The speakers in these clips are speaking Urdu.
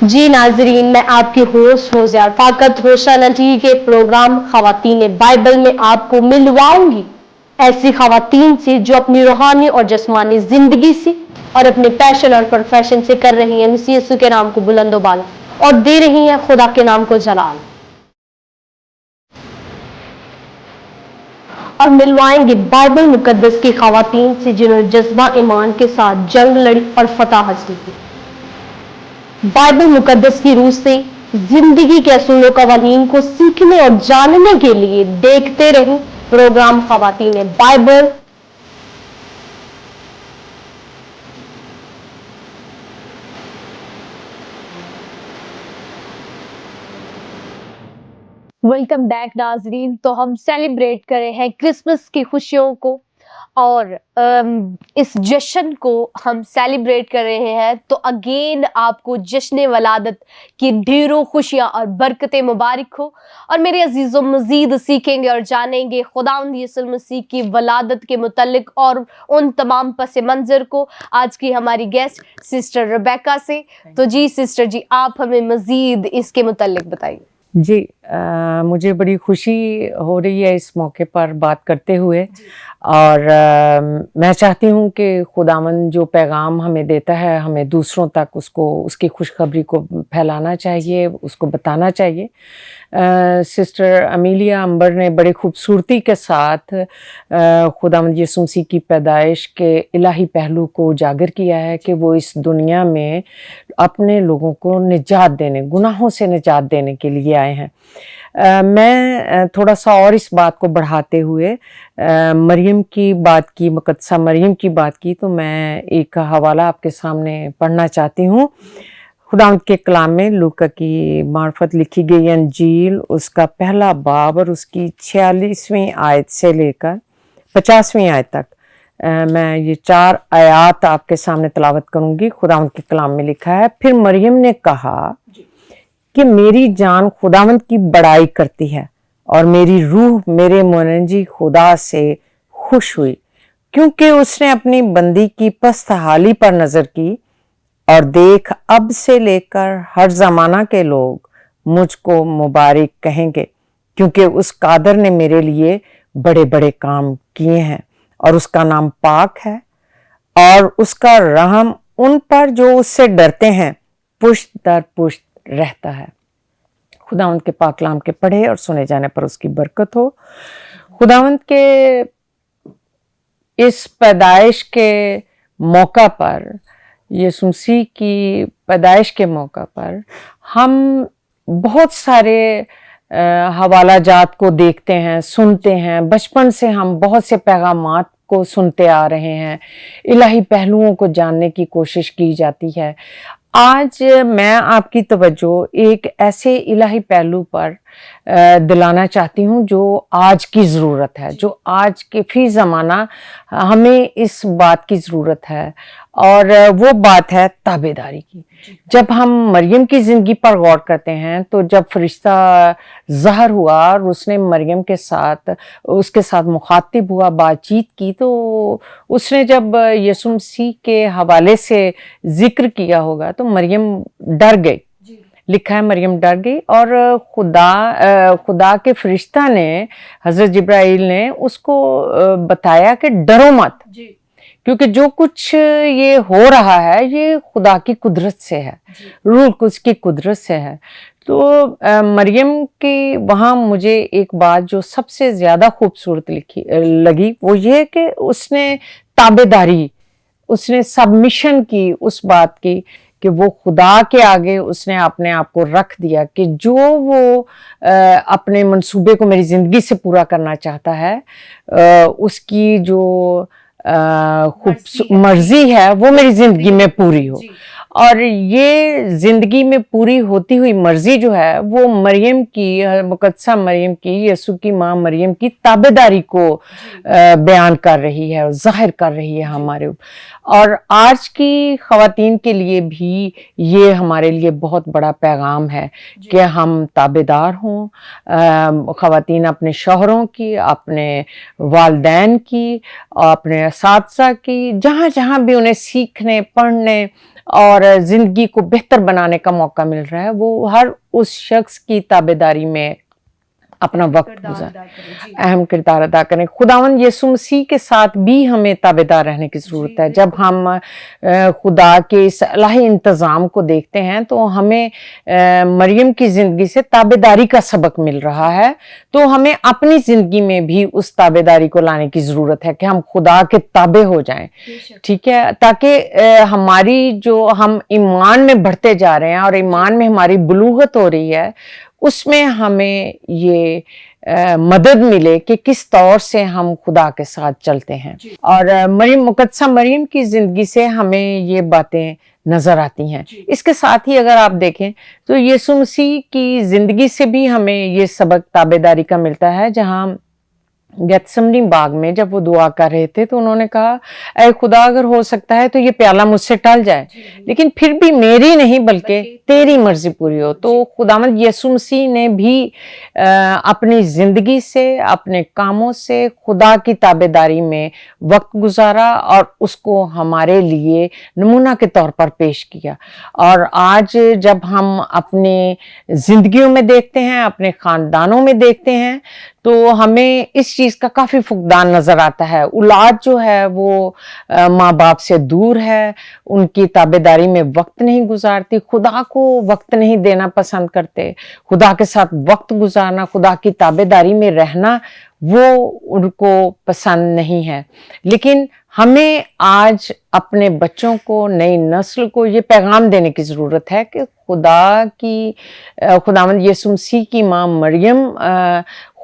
جی ناظرین، میں آپ کی ہوسٹ ہوزیار فاقت روشن ٹی کے پروگرام خواتین بائبل میں آپ کو ملواؤں گی ایسی خواتین سے جو اپنی روحانی اور جسمانی زندگی سے اور اپنے پیشن اور پروفیشن سے کر رہی ہیں مسیح یسوع کے نام کو بلند و بالا اور دے رہی ہیں خدا کے نام کو جلال، اور ملوائیں گے بائبل مقدس کی خواتین سے جنہوں نے جذبہ ایمان کے ساتھ جنگ لڑی اور فتح حاصل کی، بائبل مقدس کی روح سے زندگی کے اصول و قوانین کو سیکھنے اور جاننے کے لیے دیکھتے رہیں پروگرام خواتین بائبل۔ ویلکم بیک ناظرین، تو ہم سیلیبریٹ کر رہے ہیں کرسمس کی خوشیوں کو اور اس جشن کو ہم سیلیبریٹ کر رہے ہیں، تو اگین آپ کو جشن ولادت کی ڈھیروں خوشیاں اور برکتیں مبارک ہو، اور میرے عزیزوں مزید سیکھیں گے اور جانیں گے خداوند یسوع مسیح کی ولادت کے متعلق اور ان تمام پس منظر کو آج کی ہماری گیسٹ سسٹر ربیکا سے۔ تو جی سسٹر جی، آپ ہمیں مزید اس کے متعلق بتائیے۔ جی مجھے بڑی خوشی ہو رہی ہے اس موقع پر بات کرتے ہوئے، اور میں چاہتی ہوں کہ خداوند جو پیغام ہمیں دیتا ہے ہمیں دوسروں تک اس کی خوشخبری کو پھیلانا چاہیے، اس کو بتانا چاہیے۔ سسٹر امیلیا امبر نے بڑے خوبصورتی کے ساتھ خداوند یسوع مسیح کی پیدائش کے الہی پہلو کو اجاگر کیا ہے کہ وہ اس دنیا میں اپنے لوگوں کو نجات دینے، گناہوں سے نجات دینے کے لیے آئے ہیں۔ میں تھوڑا سا اور اس بات کو بڑھاتے ہوئے مریم کی بات کی، مقدسہ مریم کی بات کی، تو میں ایک حوالہ آپ کے سامنے پڑھنا چاہتی ہوں۔ خداوند کے کلام میں لوکا کی معرفت لکھی گئی انجیل، اس کا پہلا باب اور اس کی 46ویں آیت سے لے کر 50ویں آیت تک میں یہ 4 آیات آپ کے سامنے تلاوت کروں گی۔ خداوند کے کلام میں لکھا ہے، پھر مریم نے کہا کہ میری جان خداوند کی بڑائی کرتی ہے اور میری روح میرے منجی خدا سے خوش ہوئی، کیونکہ اس نے اپنی بندی کی پست حالی پر نظر کی، اور دیکھ اب سے لے کر ہر زمانہ کے لوگ مجھ کو مبارک کہیں گے، کیونکہ اس قادر نے میرے لیے بڑے بڑے کام کیے ہیں، اور اس کا نام پاک ہے، اور اس کا رحم ان پر جو اس سے ڈرتے ہیں پشت در پشت رہتا ہے۔ خداوند کے پاک کلام کے پڑھے اور سنے جانے پر اس کی برکت ہو۔ خداوند کے اس پیدائش کے موقع پر، یسوع مسیح کی پیدائش کے موقع پر ہم بہت سارے حوالہ جات کو دیکھتے ہیں، سنتے ہیں۔ بچپن سے ہم بہت سے پیغامات کو سنتے آ رہے ہیں، الہی پہلوؤں کو جاننے کی کوشش کی جاتی ہے۔ آج میں آپ کی توجہ ایک ایسے الہی پہلو پر دلانا چاہتی ہوں جو آج کی ضرورت ہے، جو آج کے فی زمانہ ہمیں اس بات کی ضرورت ہے، اور وہ بات ہے تابعداری کی۔ جب ہم مریم کی زندگی پر غور کرتے ہیں تو جب فرشتہ ظاہر ہوا اور اس نے مریم کے ساتھ مخاطب ہوا، بات چیت کی، تو اس نے جب یسوع مسیح کے حوالے سے ذکر کیا ہوگا تو مریم ڈر گئی۔ لکھا ہے مریم ڈر گئی، اور خدا کے فرشتہ نے، حضرت جبرائیل نے اس کو بتایا کہ ڈرو مت، کیونکہ جو کچھ یہ ہو رہا ہے یہ خدا کی قدرت سے ہے، روح القدس کی قدرت سے ہے۔ تو مریم کی وہاں مجھے ایک بات جو سب سے زیادہ خوبصورت لگی وہ یہ کہ اس نے تابعداری، اس نے سبمیشن کی اس بات کی کہ وہ خدا کے آگے اس نے اپنے آپ کو رکھ دیا کہ جو وہ اپنے منصوبے کو میری زندگی سے پورا کرنا چاہتا ہے، اس کی جو مرضی ہے وہ میری زندگی میں پوری ہو۔ اور یہ زندگی میں پوری ہوتی ہوئی مرضی جو ہے وہ مریم کی، مقدسہ مریم کی، یسوع کی ماں مریم کی تابعداری کو بیان کر رہی ہے اور ظاہر کر رہی ہے ہمارے اوپر۔ اور آج کی خواتین کے لیے بھی یہ ہمارے لیے بہت بڑا پیغام ہے کہ ہم تابعدار ہوں، خواتین اپنے شوہروں کی، اپنے والدین کی، اپنے اساتذہ کی، جہاں جہاں بھی انہیں سیکھنے، پڑھنے اور زندگی کو بہتر بنانے کا موقع مل رہا ہے، وہ ہر اس شخص کی تابعداری میں اپنا وقت اہم کردار ادا کریں۔ خداوند یسوع مسیح کے ساتھ بھی ہمیں تابعدار رہنے کی ضرورت ہے۔ جب ہم خدا کے اس الہی انتظام کو دیکھتے ہیں تو ہمیں مریم کی زندگی سے تابعداری کا سبق مل رہا ہے، تو ہمیں اپنی زندگی میں بھی اس تابعداری کو لانے کی ضرورت ہے کہ ہم خدا کے تابع ہو جائیں، ٹھیک ہے، تاکہ ہماری جو ہم ایمان میں بڑھتے جا رہے ہیں اور ایمان میں ہماری بلوغت ہو رہی ہے، اس میں ہمیں یہ مدد ملے کہ کس طور سے ہم خدا کے ساتھ چلتے ہیں۔ اور مقدسہ مریم کی زندگی سے ہمیں یہ باتیں نظر آتی ہیں۔ اس کے ساتھ ہی اگر آپ دیکھیں تو یسوع مسیح کی زندگی سے بھی ہمیں یہ سبق تابعداری کا ملتا ہے، جہاں گیتسمنی باغ میں جب وہ دعا کر رہے تھے تو انہوں نے کہا، اے خدا اگر ہو سکتا ہے تو یہ پیالہ مجھ سے ٹل جائے، لیکن پھر بھی میری نہیں بلکہ تیری مرضی پوری ہو۔ تو خداوند یسوع مسیح نے بھی اپنی زندگی سے، اپنے کاموں سے خدا کی تابعداری میں وقت گزارا اور اس کو ہمارے لیے نمونہ کے طور پر پیش کیا۔ اور آج جب ہم اپنے زندگیوں میں دیکھتے ہیں، اپنے خاندانوں میں دیکھتے ہیں، تو ہمیں اس چیز کا کافی فقدان نظر آتا ہے۔ اولاد جو ہے وہ ماں باپ سے دور ہے، ان کی تابعداری میں وقت نہیں گزارتی، خدا کو وقت نہیں دینا پسند کرتے، خدا کے ساتھ وقت گزارنا، خدا کی تابعداری میں رہنا وہ ان کو پسند نہیں ہے۔ لیکن ہمیں آج اپنے بچوں کو، نئی نسل کو یہ پیغام دینے کی ضرورت ہے کہ خداوند یسوع مسیح کی ماں مریم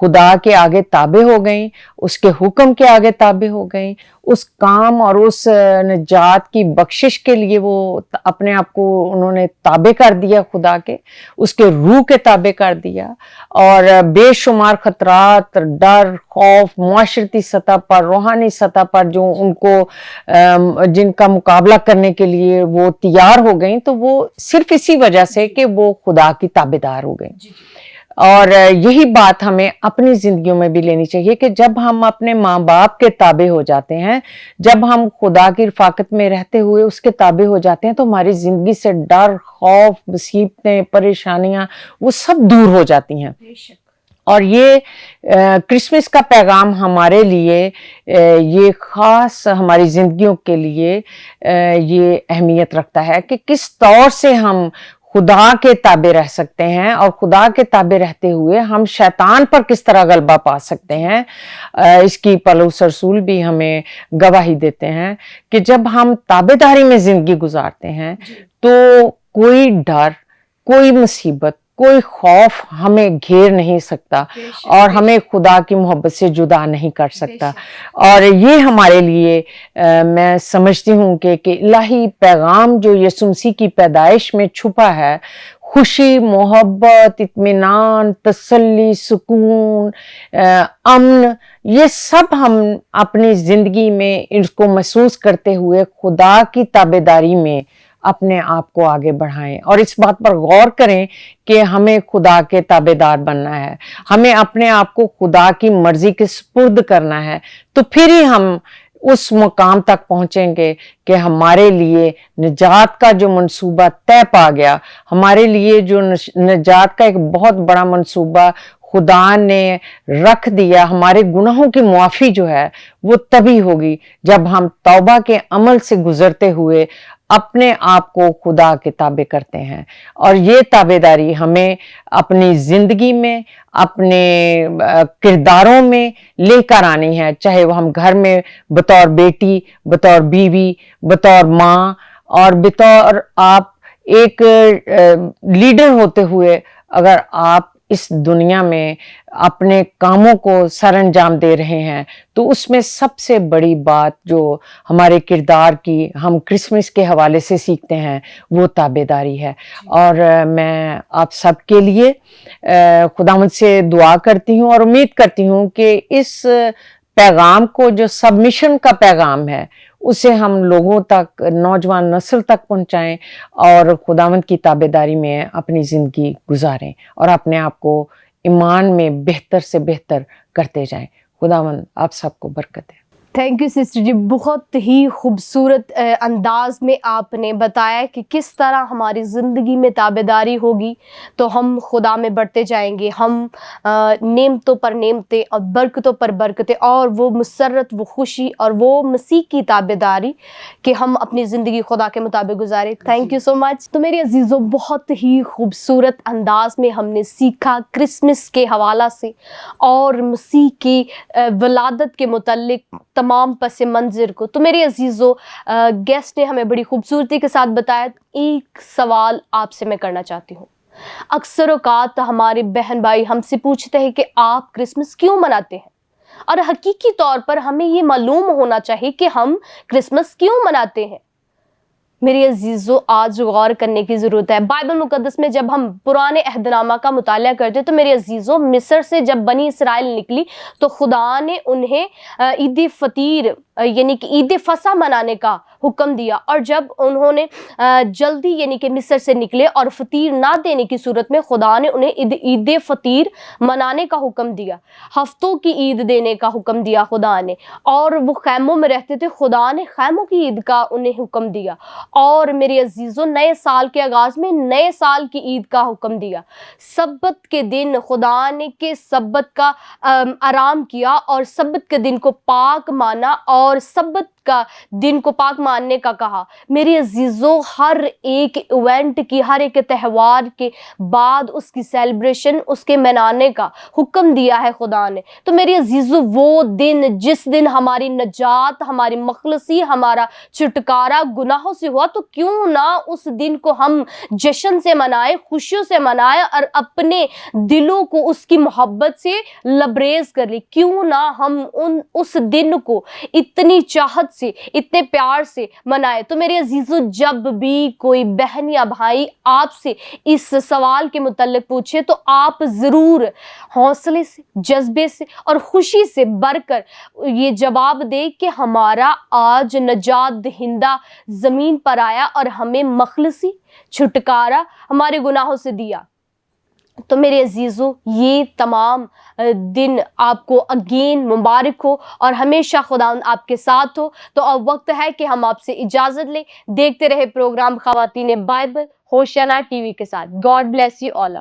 خدا کے آگے تابع ہو گئیں، اس کے حکم کے آگے تابع ہو گئیں، اس کام اور اس نجات کی بخشش کے لیے وہ اپنے آپ کو انہوں نے تابع کر دیا، خدا کے اس کے روح کے تابع کر دیا، اور بے شمار خطرات، ڈر، خوف، معاشرتی سطح پر، روحانی سطح پر جو ان کو جن کا مقابلہ کرنے کے لیے وہ تیار ہو گئیں، تو وہ صرف اسی وجہ سے کہ وہ خدا کی تابعدار ہو گئیں۔ اور یہی بات ہمیں اپنی زندگیوں میں بھی لینی چاہیے کہ جب ہم اپنے ماں باپ کے تابع ہو جاتے ہیں، جب ہم خدا کی رفاقت میں رہتے ہوئے اس کے تابع ہو جاتے ہیں، تو ہماری زندگی سے ڈر، خوف، مصیبتیں، پریشانیاں وہ سب دور ہو جاتی ہیں۔ اور یہ کرسمس کا پیغام ہمارے لیے یہ خاص ہماری زندگیوں کے لیے یہ اہمیت رکھتا ہے کہ کس طور سے ہم خدا کے تابع رہ سکتے ہیں، اور خدا کے تابع رہتے ہوئے ہم شیطان پر کس طرح غلبہ پا سکتے ہیں۔ اس کی پولس رسول بھی ہمیں گواہی دیتے ہیں کہ جب ہم تابعداری میں زندگی گزارتے ہیں تو کوئی ڈر، کوئی مصیبت، کوئی خوف ہمیں گھیر نہیں سکتا اور ہمیں خدا کی محبت سے جدا نہیں کر سکتا۔ اور یہ ہمارے لیے میں سمجھتی ہوں کہ الہی پیغام جو یسوع مسیح کی پیدائش میں چھپا ہے، خوشی، محبت، اطمینان، تسلی، سکون، امن، یہ سب ہم اپنی زندگی میں اس کو محسوس کرتے ہوئے خدا کی تابعداری میں اپنے آپ کو آگے بڑھائیں، اور اس بات پر غور کریں کہ ہمیں خدا کے تابعدار بننا ہے، ہمیں اپنے آپ کو خدا کی مرضی کے سپرد کرنا ہے، تو پھر ہی ہم اس مقام تک پہنچیں گے کہ ہمارے لیے نجات کا جو منصوبہ طے پا گیا، ہمارے لیے جو نجات کا ایک بہت بڑا منصوبہ خدا نے رکھ دیا، ہمارے گناہوں کی معافی جو ہے وہ تبھی ہوگی جب ہم توبہ کے عمل سے گزرتے ہوئے اپنے آپ کو خدا کے تابع کرتے ہیں۔ اور یہ تابعداری ہمیں اپنی زندگی میں، اپنے کرداروں میں لے کر آنی ہے، چاہے وہ ہم گھر میں بطور بیٹی، بطور بیوی، بطور ماں، اور بطور آپ ایک لیڈر ہوتے ہوئے اگر آپ اس دنیا میں اپنے کاموں کو سر انجام دے رہے ہیں، تو اس میں سب سے بڑی بات جو ہمارے کردار کی ہم کرسمس کے حوالے سے سیکھتے ہیں وہ تابعداری ہے۔ اور میں آپ سب کے لیے خداوند سے دعا کرتی ہوں اور امید کرتی ہوں کہ اس پیغام کو جو سبمیشن کا پیغام ہے اسے ہم لوگوں تک، نوجوان نسل تک پہنچائیں اور خداوند کی تابعداری میں اپنی زندگی گزاریں اور اپنے آپ کو ایمان میں بہتر سے بہتر کرتے جائیں۔ خداوند آپ سب کو برکت دے۔ تھینک یو سسٹر جی، بہت ہی خوبصورت انداز میں آپ نے بتایا کہ کس طرح ہماری زندگی میں تابعداری ہوگی تو ہم خدا میں بڑھتے جائیں گے، ہم نعمتوں پر نعمتیں اور برکتوں پر برکتیں اور وہ مسرت، وہ خوشی اور وہ مسیح کی تابعداری کہ ہم اپنی زندگی خدا کے مطابق گزارے. تھینک یو سو مچ. تو میرے عزیزوں، بہت ہی خوبصورت انداز میں ہم نے سیکھا کرسمس کے حوالہ سے اور مسیح کی ولادت کے متعلق تمام پس منظر کو. تو میرے عزیزوں، گیسٹ نے ہمیں بڑی خوبصورتی کے ساتھ بتایا. ایک سوال آپ سے میں کرنا چاہتی ہوں. اکثر اوقات ہمارے بہن بھائی ہم سے پوچھتے ہیں کہ آپ کرسمس کیوں مناتے ہیں، اور حقیقی طور پر ہمیں یہ معلوم ہونا چاہیے کہ ہم کرسمس کیوں مناتے ہیں. میرے عزیزوں، آج غور کرنے کی ضرورت ہے. بائبل مقدس میں جب ہم پرانے عہد نامہ کا مطالعہ کرتے تو میرے عزیزوں، مصر سے جب بنی اسرائیل نکلی تو خدا نے انہیں عید فطیر یعنی کہ عید فصح منانے کا حکم دیا، اور جب انہوں نے جلدی یعنی کہ مصر سے نکلے اور فطیر نہ دینے کی صورت میں خدا نے انہیں عید فطیر منانے کا حکم دیا، ہفتوں کی عید دینے کا حکم دیا خدا نے. اور وہ خیموں میں رہتے تھے، خدا نے خیموں کی عید کا انہیں حکم دیا. اور میرے عزیزوں، نئے سال کے آغاز میں نئے سال کی عید کا حکم دیا. سبت کے دن خدا نے کہ سبت کا آرام کیا اور سبت کے دن کو پاک مانا اور سبت کا دن کو پاک ماننے کا کہا. میرے عزیزوں، ہر ایک ایونٹ کی، ہر ایک تہوار کے بعد اس کی سیلیبریشن، اس کے منانے کا حکم دیا ہے خدا نے. تو میرے عزیزوں، وہ دن جس دن ہماری نجات، ہماری مخلصی، ہمارا چھٹکارا گناہوں سے ہوا، تو کیوں نہ اس دن کو ہم جشن سے منائیں، خوشیوں سے منائیں اور اپنے دلوں کو اس کی محبت سے لبریز کر لیں. کیوں نہ ہم اس دن کو اتنی چاہت سے، اتنے پیار سے منائے. تو میرے عزیزوں، جب بھی کوئی بہن یا بھائی آپ سے اس سوال کے متعلق پوچھے تو آپ ضرور حوصلے سے، جذبے سے اور خوشی سے بھر کر یہ جواب دے کہ ہمارا آج نجات دہندہ زمین پر آیا اور ہمیں مخلصی، چھٹکارا ہمارے گناہوں سے دیا. تو میرے عزیزوں، یہ تمام دن آپ کو اگین مبارک ہو اور ہمیشہ خداوند آپ کے ساتھ ہو. تو اب وقت ہے کہ ہم آپ سے اجازت لیں. دیکھتے رہے پروگرام خواتین بائبل ہوشیانہ ٹی وی کے ساتھ. God bless you all.